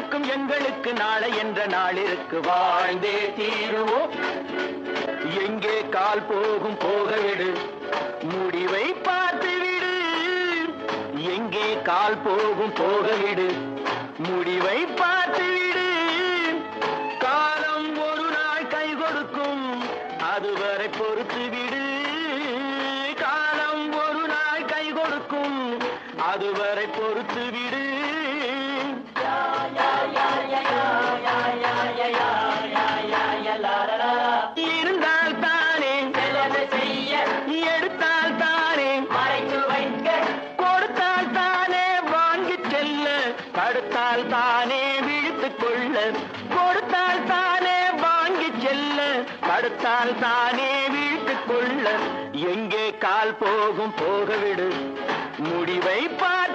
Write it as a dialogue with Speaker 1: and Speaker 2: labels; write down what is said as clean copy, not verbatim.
Speaker 1: இருக்கும் எங்களுக்கு நாளை என்ற நாளிற்கு வாழ்ந்தே தீருவோம். எங்கே கால் போகும் போகவிடு, முடிவை பார்த்துவிடு. எங்கே கால் போகும் போகவிடு, முடிவை பார்த்துவிடு. காலம் ஒரு நாள் கை கொடுக்கும், அதுவரை பொறுத்து விடு. காலம் ஒரு நாள் கை கொடுக்கும், அதுவரை பொறுத்து விடு. இருந்தால் தானே செய்ய, எடுத்தால் தானே மறைத்து வைக்க, கொடுத்தால் தானே வாங்கி செல்ல, தடுத்தால் தானே விழித்துக் கொள்ள. கொடுத்தால் தானே வாங்கி செல்ல, தடுத்தால் தானே விழித்துக் கொள்ள. எங்கே கால் போகும் போகவிடு, முடிவை பார்த்து